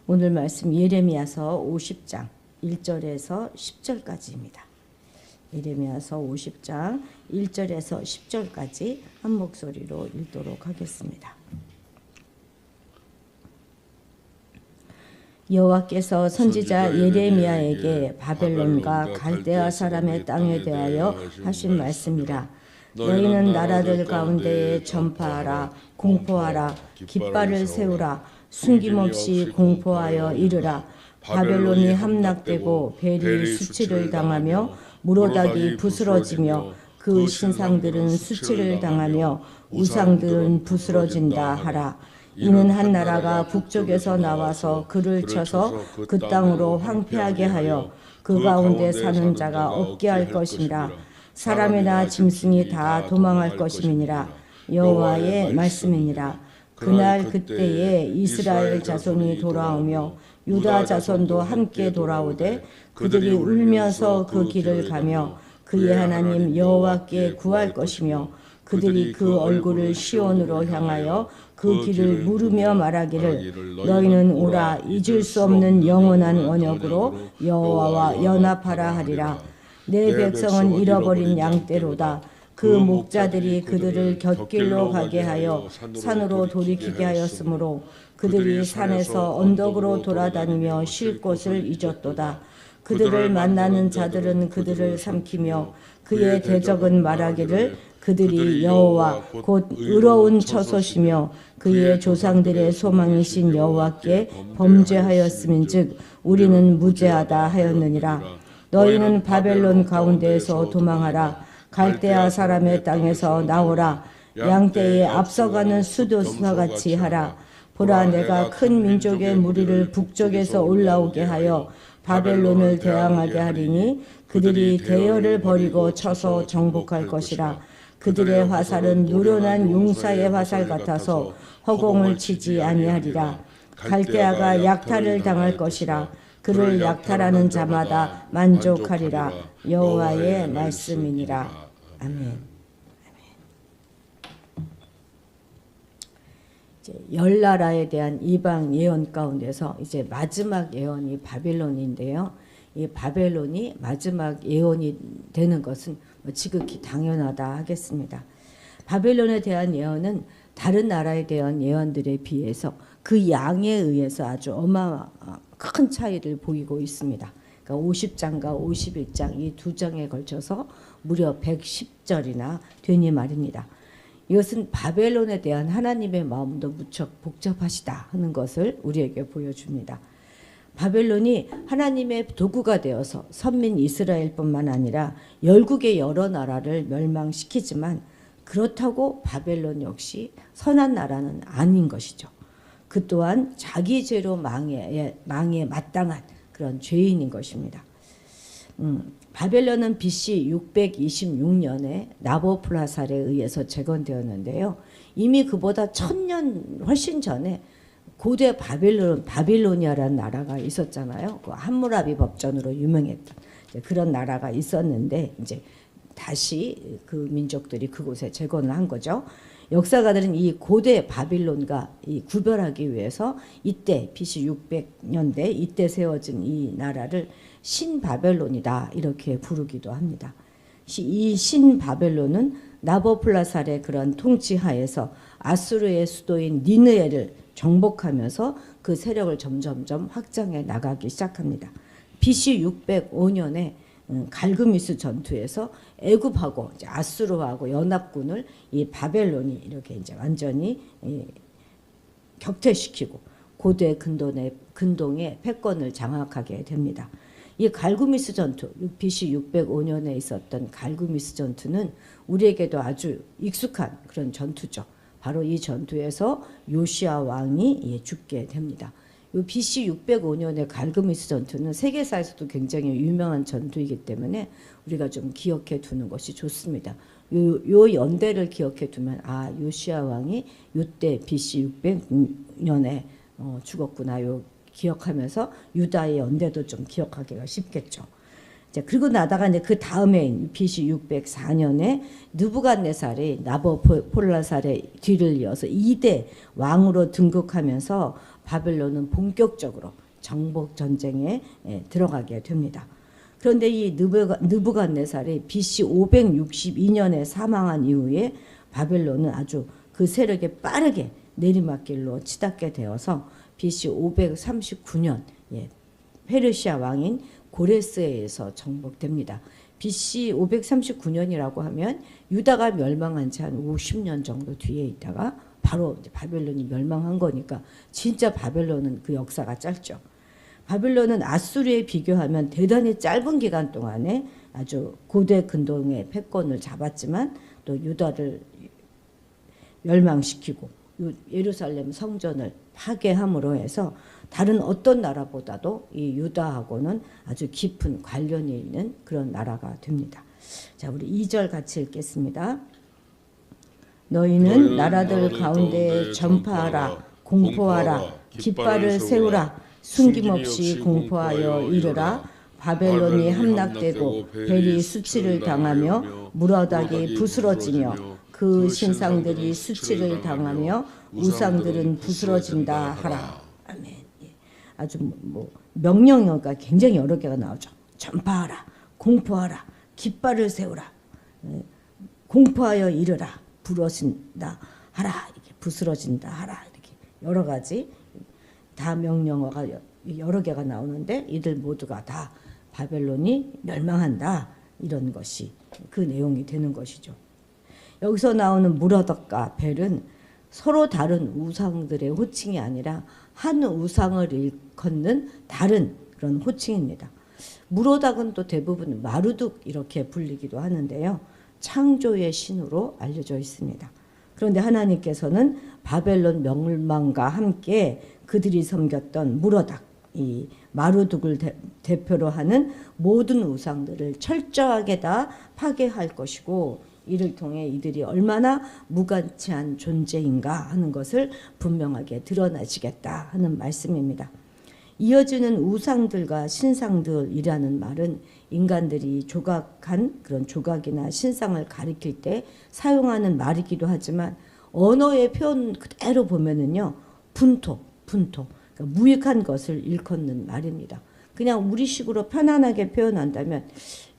오늘 말씀 예레미야서 50장 1절에서 10절까지입니다. 예레미야서 50장 1절에서 10절까지 한 목소리로 읽도록 하겠습니다. 여호와께서 선지자 예레미야에게 바벨론과 갈대아 사람의 땅에 대하여 하신 말씀이라. 너희는 나라들 가운데에 전파하라, 공포하라, 깃발을 세우라, 숨김없이 공포하여 이르라. 바벨론이 함락되고 벨이 수치를 당하며 무로닥이 부스러지며 그 신상들은 수치를 당하며 우상들은 부스러진다 하라. 이는 한 나라가 북쪽에서 나와서 그를 쳐서 그 땅으로 황폐하게 하여 그 가운데 사는 자가 없게 할 것이니라. 사람이나 짐승이 다 도망할 것임이니라. 여호와의 말씀이니라. 그날 그때에 이스라엘 자손이 돌아오며 유다 자손도 함께 돌아오되 그들이 울면서 그 길을 가며 그의 하나님 여호와께 구할 것이며 그들이 그 얼굴을 시온으로 향하여 그 길을 물으며 말하기를 너희는 오라 잊을 수 없는 영원한 언약으로 여호와와 연합하라 하리라. 내 백성은 잃어버린 양떼로다. 그 목자들이 그들을 곁길로 가게 하여 산으로 돌이키게 하였으므로 그들이 산에서 언덕으로 돌아다니며 쉴 곳을 잊었도다. 그들을 만나는 자들은 그들을 삼키며 그의 대적은 말하기를 그들이 여호와 곧 의로운 처소시며 그의 조상들의 소망이신 여호와께 범죄하였음인즉 우리는 무죄하다 하였느니라. 너희는 바벨론 가운데에서 도망하라. 갈대아 사람의 땅에서 나오라. 양떼에 앞서가는 수도수사같이 하라. 보라, 내가 큰 민족의 무리를 북쪽에서 올라오게 하여 바벨론을 대항하게 하리니 그들이 대열을 버리고 쳐서 정복할 것이라. 그들의 화살은 노련한 용사의 화살 같아서 허공을 치지 아니하리라. 갈대아가 약탈을 당할 것이라. 그를 약탈하는 자마다 만족하리라. 여호와의 말씀이니라. 아멘. 이제 열 나라에 대한 이방 예언 가운데서 이제 마지막 예언이 바벨론인데요. 이 바벨론이 마지막 예언이 되는 것은 지극히 당연하다 하겠습니다. 바벨론에 대한 예언은 다른 나라에 대한 예언들에 비해서 그 양에 의해서 아주 큰 차이를 보이고 있습니다. 그러니까 50장과 51장 이 두 장에 걸쳐서 무려 110절이나 되니 말입니다. 이것은 바벨론에 대한 하나님의 마음도 무척 복잡하시다 하는 것을 우리에게 보여줍니다. 바벨론이 하나님의 도구가 되어서 선민 이스라엘뿐만 아니라 열국의 여러 나라를 멸망시키지만 그렇다고 바벨론 역시 선한 나라는 아닌 것이죠. 그 또한 자기 죄로 망에 마땅한 그런 죄인인 것입니다. 바벨론은 BC 626년에 나보플라살에 의해서 재건되었는데요. 이미 그보다 1000년 훨씬 전에 고대 바빌로니아라는 나라가 있었잖아요. 그 함무라비 법전으로 유명했던 그런 나라가 있었는데 이제 다시 그 민족들이 그곳에 재건을 한 거죠. 역사가들은 이 고대 바빌론과 이 구별하기 위해서 이때 BC 600년대 이때 세워진 이 나라를 신바벨론이다 이렇게 부르기도 합니다. 이 신바벨론은 나보플라살의 그런 통치하에서 아수르의 수도인 니느에를 정복하면서 그 세력을 점점점 확장해 나가기 시작합니다. BC 605년에 갈그미스 전투에서 애굽하고 아수르하고 연합군을 이 바벨론이 이렇게 이제 완전히 격퇴시키고 고대 근동의 패권을 장악하게 됩니다. 이 갈구미스 전투, BC 605년에 있었던 갈구미스 전투는 우리에게도 아주 익숙한 그런 전투죠. 바로 이 전투에서 요시야 왕이 죽게 됩니다. 이 BC 605년의 갈그미스 전투는 세계사에서도 굉장히 유명한 전투이기 때문에 우리가 좀 기억해 두는 것이 좋습니다. 요 연대를 기억해 두면 요시야 왕이 이때 BC 600년에 죽었구나 요 기억하면서 유다의 연대도 좀 기억하기가 쉽겠죠. 그리고 나다가 이제 그 다음에 BC 604년에 느부갓네살이 나보폴라살의 뒤를 이어서 2대 왕으로 등극하면서 바벨론은 본격적으로 정복 전쟁에 들어가게 됩니다. 그런데 이 느부갓네살이 BC 562년에 사망한 이후에 바벨론은 아주 그 세력에 빠르게 내리막길로 치닫게 되어서 BC 539년 페르시아 왕인 고레스에 의해서 정복됩니다. BC 539년이라고 하면 유다가 멸망한 지 한 50년 정도 뒤에 있다가 바로 이제 바벨론이 멸망한 거니까 진짜 바벨론은 그 역사가 짧죠. 바벨론은 아수르에 비교하면 대단히 짧은 기간 동안에 아주 고대 근동의 패권을 잡았지만 또 유다를 멸망시키고 예루살렘 성전을 파괴함으로 해서 다른 어떤 나라보다도 이 유다하고는 아주 깊은 관련이 있는 그런 나라가 됩니다. 자, 우리 2절 같이 읽겠습니다. 너희는 나라들 가운데 전파하라, 공포하라, 깃발을 세우라, 숨김없이 공포하여 이르라. 바벨론이 함락되고 벨이 수치를 당하며 무라닥이 부스러지며 그 신상들이 수치를 당하며 우상들은 부스러진다 하라. 아멘. 아주 명령어가 굉장히 여러 개가 나오죠. 전파하라, 공포하라, 깃발을 세우라, 공포하여 이르라, 부러진다 하라, 이렇게 부스러진다 하라, 이렇게 여러 가지 다 명령어가 여러 개가 나오는데 이들 모두가 다 바벨론이 멸망한다, 이런 것이 그 내용이 되는 것이죠. 여기서 나오는 무라닥과 벨은 서로 다른 우상들의 호칭이 아니라 한 우상을 일컫는 다른 그런 호칭입니다. 무로닥은 또 대부분 마루둑 이렇게 불리기도 하는데요. 창조의 신으로 알려져 있습니다. 그런데 하나님께서는 바벨론 멸망과 함께 그들이 섬겼던 무로닥, 이 마루둑을 대표로 하는 모든 우상들을 철저하게 다 파괴할 것이고, 이를 통해 이들이 얼마나 무가치한 존재인가 하는 것을 분명하게 드러나시겠다 하는 말씀입니다. 이어지는 우상들과 신상들이라는 말은 인간들이 조각한 그런 조각이나 신상을 가리킬 때 사용하는 말이기도 하지만 언어의 표현 그대로 보면은요, 분토, 그러니까 무익한 것을 일컫는 말입니다. 그냥 우리식으로 편안하게 표현한다면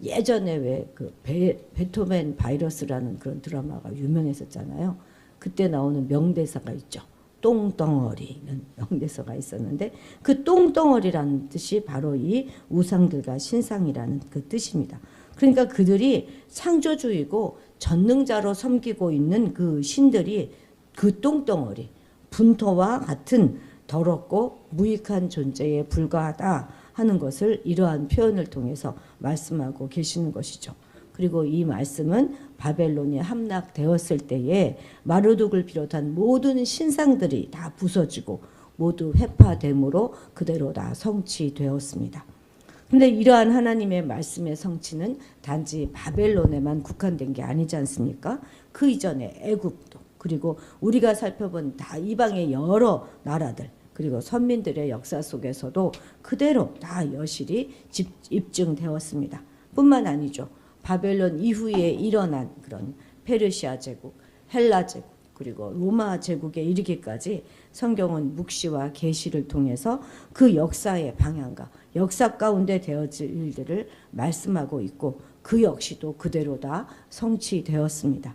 예전에 왜 그 베토벤 바이러스라는 그런 드라마가 유명했었잖아요. 그때 나오는 명대사가 있죠. 똥덩어리는 명대사가 있었는데 그 똥덩어리라는 뜻이 바로 이 우상들과 신상이라는 그 뜻입니다. 그러니까 그들이 창조주이고 전능자로 섬기고 있는 그 신들이 그 똥덩어리, 분토와 같은 더럽고 무익한 존재에 불과하다 하는 것을 이러한 표현을 통해서 말씀하고 계시는 것이죠. 그리고 이 말씀은 바벨론이 함락되었을 때에 마르둑을 비롯한 모든 신상들이 다 부서지고 모두 회파됨으로 그대로 다 성취되었습니다. 그런데 이러한 하나님의 말씀의 성취는 단지 바벨론에만 국한된 게 아니지 않습니까? 그 이전에 애굽도, 그리고 우리가 살펴본 다 이방의 여러 나라들, 그리고 선민들의 역사 속에서도 그대로 다 여실히 입증되었습니다. 뿐만 아니죠. 바벨론 이후에 일어난 그런 페르시아 제국, 헬라 제국, 그리고 로마 제국에 이르기까지 성경은 묵시와 계시를 통해서 그 역사의 방향과 역사 가운데 되어질 일들을 말씀하고 있고 그 역시도 그대로 다 성취되었습니다.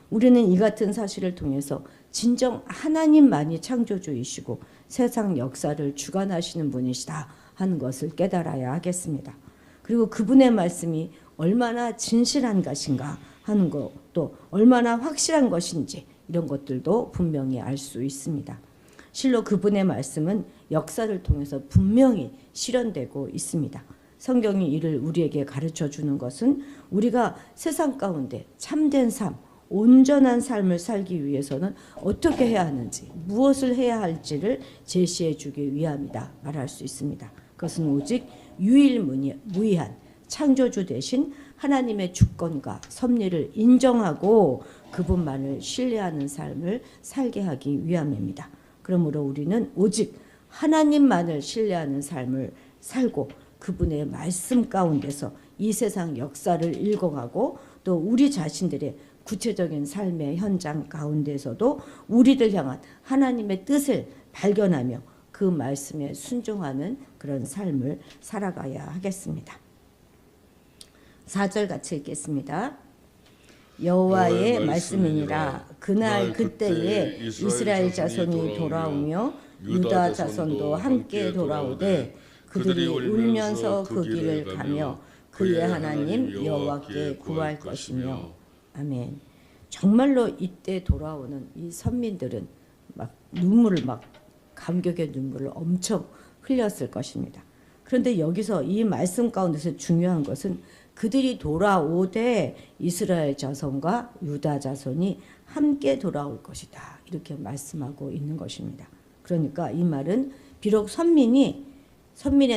우리는 이 같은 사실을 통해서 진정 하나님만이 창조주이시고 세상 역사를 주관하시는 분이시다 하는 것을 깨달아야 하겠습니다. 그리고 그분의 말씀이 얼마나 진실한 것인가 하는 것도 얼마나 확실한 것인지 이런 것들도 분명히 알 수 있습니다. 실로 그분의 말씀은 역사를 통해서 분명히 실현되고 있습니다. 성경이 이를 우리에게 가르쳐 주는 것은 우리가 세상 가운데 참된 삶, 온전한 삶을 살기 위해서는 어떻게 해야 하는지, 무엇을 해야 할지를 제시해 주기 위함이다 말할 수 있습니다. 그것은 오직 유일무이한 창조주 대신 하나님의 주권과 섭리를 인정하고 그분만을 신뢰하는 삶을 살게 하기 위함입니다. 그러므로 우리는 오직 하나님만을 신뢰하는 삶을 살고 그분의 말씀 가운데서 이 세상 역사를 읽어가고 또 우리 자신들의 구체적인 삶의 현장 가운데서도 우리를 향한 하나님의 뜻을 발견하며 그 그 말씀에 순종하는 그런 삶을 살아가야 하겠습니다. 4절 같이 읽겠습니다. 여호와의 말씀이니라. 그날 그때에 이스라엘 자손이 돌아오며 유다 자손도 함께 돌아오되 그들이 울면서 그 길을 가며 그의 하나님 여호와께 구할 것이며. 아멘. 정말로 이때 돌아오는 이 선민들은 막 눈물을 막 감격의 눈물을 엄청 흘렸을 것입니다. 그런데 여기서 이 말씀 가운데서 중요한 것은 그들이 돌아오되 이스라엘 자손과 유다 자손이 함께 돌아올 것이다. 이렇게 말씀하고 있는 것입니다. 그러니까 이 말은 비록 선민의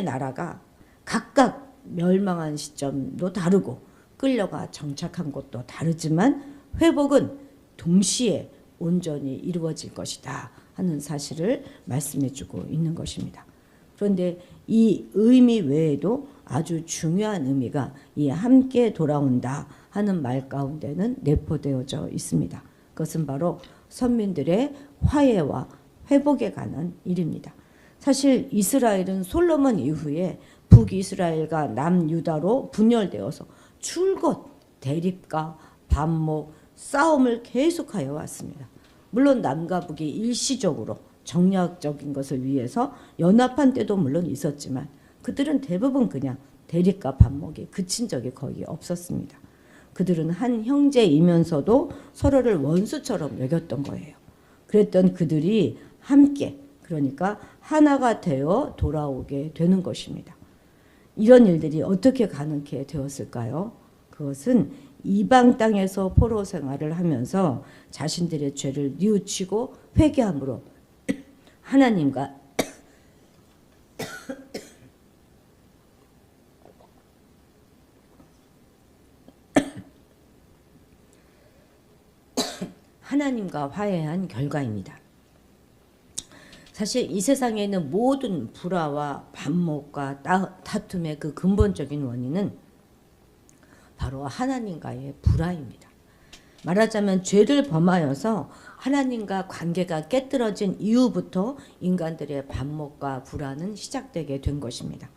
나라가 각각 멸망한 시점도 다르고 끌려가 정착한 곳도 다르지만 회복은 동시에 온전히 이루어질 것이다 하는 사실을 말씀해주고 있는 것입니다. 그런데 이 의미 외에도 아주 중요한 의미가 이 함께 돌아온다 하는 말 가운데는 내포되어져 있습니다. 그것은 바로 선민들의 화해와 회복에 관한 일입니다. 사실 이스라엘은 솔로몬 이후에 북이스라엘과 남유다로 분열되어서 줄곧 대립과 반목, 싸움을 계속하여 왔습니다. 물론 남과 북이 일시적으로 정략적인 것을 위해서 연합한 때도 물론 있었지만 그들은 대부분 그냥 대립과 반목에 그친 적이 거의 없었습니다. 그들은 한 형제이면서도 서로를 원수처럼 여겼던 거예요. 그랬던 그들이 함께, 그러니까 하나가 되어 돌아오게 되는 것입니다. 이런 일들이 어떻게 가능케 되었을까요? 그것은 이방 땅에서 포로 생활을 하면서 자신들의 죄를 뉘우치고 회개함으로 하나님과 하나님과 화해한 결과입니다. 사실 이 세상에 있는 모든 불화와 반목과 다툼의 그 근본적인 원인은 바로 하나님과의 불화입니다. 말하자면 죄를 범하여서 하나님과 관계가 깨뜨려진 이후부터 인간들의 반목과 불화는 시작되게 된 것입니다.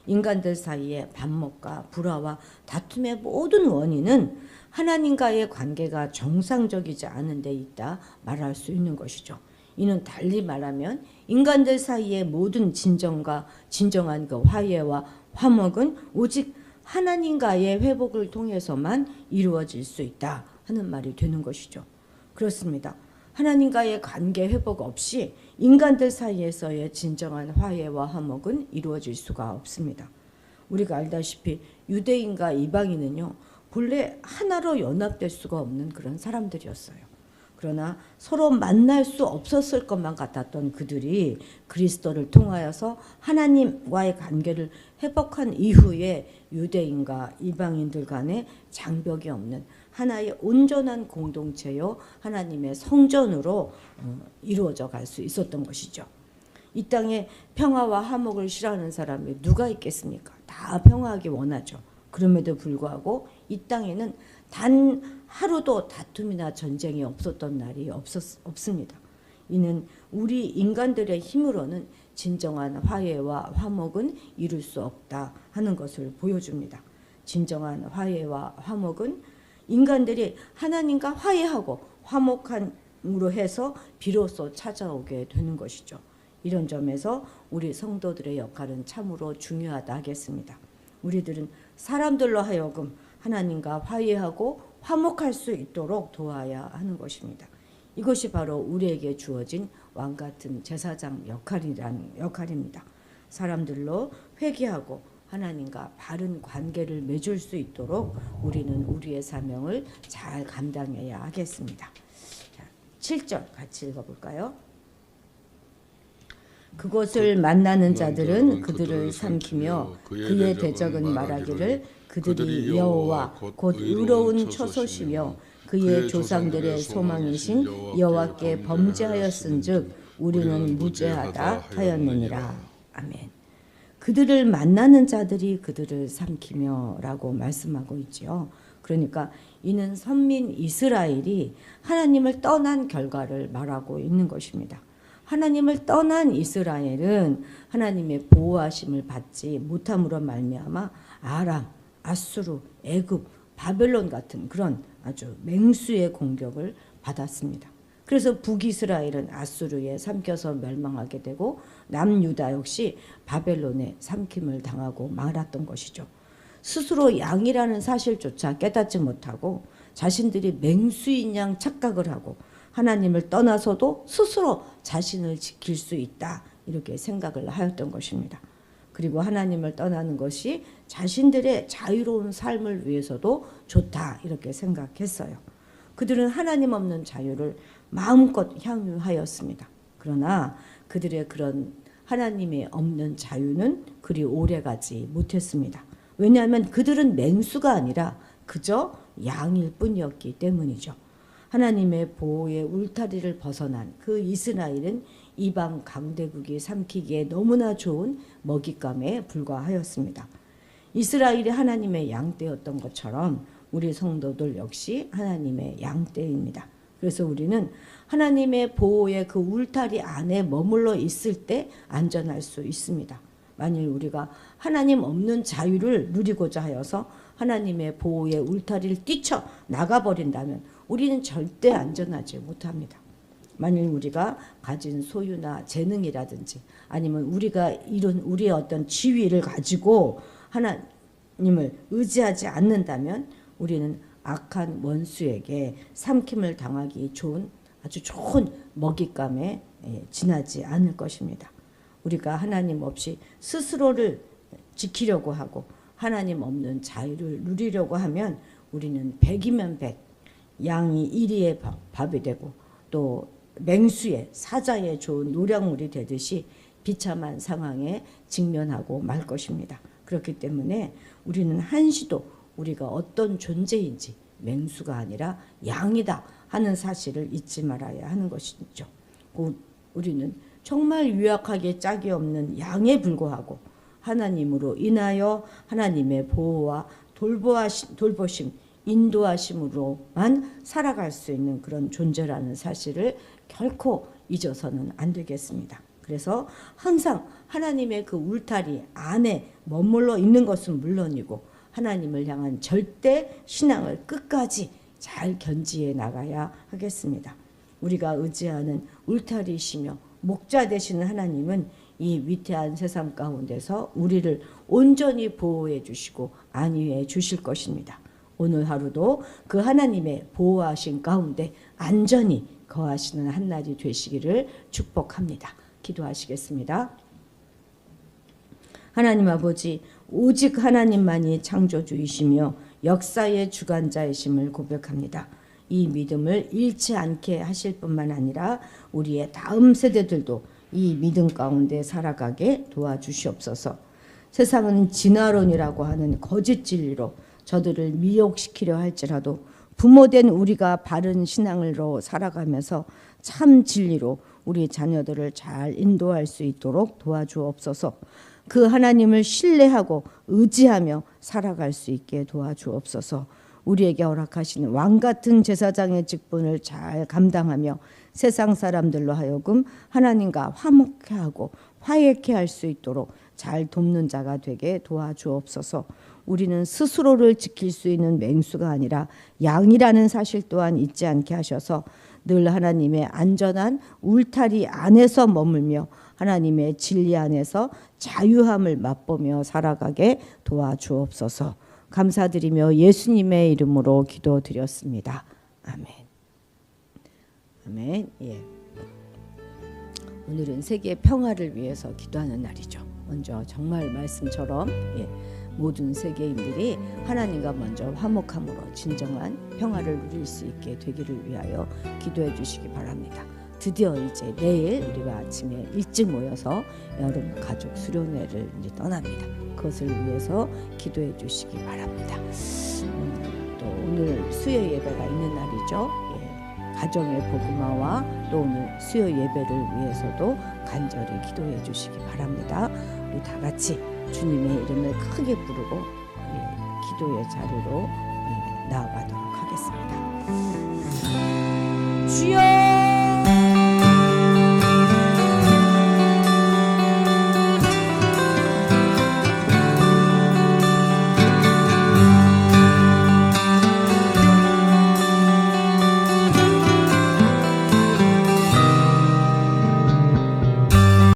인간들 사이의 반목과 불화와 다툼의 모든 원인은 하나님과의 관계가 정상적이지 않은 데 있다 말할 수 있는 것이죠. 이는 달리 말하면 인간들 사이의 모든 진정한 그 화해와 화목은 오직 하나님과의 회복을 통해서만 이루어질 수 있다 하는 말이 되는 것이죠. 그렇습니다. 하나님과의 관계 회복 없이 인간들 사이에서의 진정한 화해와 화목은 이루어질 수가 없습니다. 우리가 알다시피 유대인과 이방인은요, 본래 하나로 연합될 수가 없는 그런 사람들이었어요. 그러나 서로 만날 수 없었을 것만 같았던 그들이 그리스도를 통하여서 하나님과의 관계를 회복한 이후에 유대인과 이방인들 간에 장벽이 없는 하나의 온전한 공동체요 하나님의 성전으로 이루어져 갈 수 있었던 것이죠. 이 땅에 평화와 화목을 싫어하는 사람이 누가 있겠습니까? 다 평화하기 원하죠. 그럼에도 불구하고 이 땅에는 단 하루도 다툼이나 전쟁이 없었던 날이 없습니다. 이는 우리 인간들의 힘으로는 진정한 화해와 화목은 이룰 수 없다 하는 것을 보여줍니다. 진정한 화해와 화목은 인간들이 하나님과 화해하고 화목함으로 해서 비로소 찾아오게 되는 것이죠. 이런 점에서 우리 성도들의 역할은 참으로 중요하다 하겠습니다. 우리들은 사람들로 하여금 하나님과 화해하고 화목할 수 있도록 도와야 하는 것입니다. 이것이 바로 우리에게 주어진 왕같은 제사장 역할입니다. 사람들로 회개하고 하나님과 바른 관계를 맺을 수 있도록 우리는 우리의 사명을 잘 감당해야 하겠습니다. 7절 같이 읽어볼까요? 그곳을 만나는 자들은 그들을 삼키며 그의 대적은 말하기를 그들이 여호와 곧 의로운 처소시며 그의 조상들의 소망이신 여호와께 범죄하였은즉 우리는 무죄하다 하였느니라. 아멘. 그들을 만나는 자들이 그들을 삼키며 라고 말씀하고 있지요. 그러니까 이는 선민 이스라엘이 하나님을 떠난 결과를 말하고 있는 것입니다. 하나님을 떠난 이스라엘은 하나님의 보호하심을 받지 못함으로 말미암아 아람, 아수르, 애굽, 바벨론 같은 그런 아주 맹수의 공격을 받았습니다. 그래서 북이스라엘은 아수르에 삼켜서 멸망하게 되고 남유다 역시 바벨론에 삼킴을 당하고 말았던 것이죠. 스스로 양이라는 사실조차 깨닫지 못하고 자신들이 맹수인 양 착각을 하고 하나님을 떠나서도 스스로 자신을 지킬 수 있다 이렇게 생각을 하였던 것입니다. 그리고 하나님을 떠나는 것이 자신들의 자유로운 삶을 위해서도 좋다 이렇게 생각했어요. 그들은 하나님 없는 자유를 마음껏 향유하였습니다. 그러나 그들의 그런 하나님이 없는 자유는 그리 오래가지 못했습니다. 왜냐하면 그들은 맹수가 아니라 그저 양일 뿐이었기 때문이죠. 하나님의 보호의 울타리를 벗어난 그 이스라엘은 이방 강대국이 삼키기에 너무나 좋은 먹잇감에 불과하였습니다. 이스라엘이 하나님의 양떼였던 것처럼 우리 성도들 역시 하나님의 양떼입니다. 그래서 우리는 하나님의 보호의 그 울타리 안에 머물러 있을 때 안전할 수 있습니다. 만일 우리가 하나님 없는 자유를 누리고자 하여서 하나님의 보호의 울타리를 뛰쳐 나가버린다면 우리는 절대 안전하지 못합니다. 만일 우리가 가진 소유나 재능이라든지 아니면 우리가 이룬 우리의 어떤 지위를 가지고 하나님을 의지하지 않는다면 우리는 악한 원수에게 삼킴을 당하기 좋은 아주 좋은 먹잇감에 지나지 않을 것입니다. 우리가 하나님 없이 스스로를 지키려고 하고 하나님 없는 자유를 누리려고 하면 우리는 백이면 백, 양이 이리의 밥이 되고 또 맹수의 사자의 좋은 노량물이 되듯이 비참한 상황에 직면하고 말 것입니다. 그렇기 때문에 우리는 한시도 우리가 어떤 존재인지 맹수가 아니라 양이다 하는 사실을 잊지 말아야 하는 것이죠. 우리는 정말 유약하게 짝이 없는 양에 불과하고 하나님으로 인하여 하나님의 보호와 돌보심, 인도하심으로만 살아갈 수 있는 그런 존재라는 사실을 결코 잊어서는 안 되겠습니다. 그래서 항상 하나님의 그 울타리 안에 머물러 있는 것은 물론이고 하나님을 향한 절대 신앙을 끝까지 잘 견지해 나가야 하겠습니다. 우리가 의지하는 울타리이시며 목자 되시는 하나님은 이 위태한 세상 가운데서 우리를 온전히 보호해 주시고 안위해 주실 것입니다. 오늘 하루도 그 하나님의 보호하신 가운데 안전히 거하시는 한날이 되시기를 축복합니다. 기도하시겠습니다. 하나님 아버지, 오직 하나님만이 창조주이시며 역사의 주관자이심을 고백합니다. 이 믿음을 잃지 않게 하실 뿐만 아니라 우리의 다음 세대들도 이 믿음 가운데 살아가게 도와주시옵소서. 세상은 진화론이라고 하는 거짓 진리로 저들을 미혹시키려 할지라도 부모된 우리가 바른 신앙으로 살아가면서 참 진리로 우리 자녀들을 잘 인도할 수 있도록 도와주옵소서. 그 하나님을 신뢰하고 의지하며 살아갈 수 있게 도와주옵소서. 우리에게 허락하신 왕같은 제사장의 직분을 잘 감당하며 세상 사람들로 하여금 하나님과 화목해 하고 화해케 할 수 있도록 잘 돕는 자가 되게 도와주옵소서. 우리는 스스로를 지킬 수 있는 맹수가 아니라 양이라는 사실 또한 잊지 않게 하셔서 늘 하나님의 안전한 울타리 안에서 머물며 하나님의 진리 안에서 자유함을 맛보며 살아가게 도와주옵소서. 감사드리며 예수님의 이름으로 기도드렸습니다. 아멘. 아멘. 예. 오늘은 세계 평화를 위해서 기도하는 날이죠. 먼저 정말 말씀처럼 모든 세계인들이 하나님과 먼저 화목함으로 진정한 평화를 누릴 수 있게 되기를 위하여 기도해 주시기 바랍니다. 드디어 이제 내일 우리가 아침에 일찍 모여서 여름 가족 수련회를 이제 떠납니다. 그것을 위해서 기도해 주시기 바랍니다. 또 오늘 수요 예배가 있는 날이죠. 가정의 복음화와 또 오늘 수요 예배를 위해서도 간절히 기도해 주시기 바랍니다. 우리 다 같이 주님의 이름을 크게 부르고 기도의 자리로 나아가도록 하겠습니다. 주여!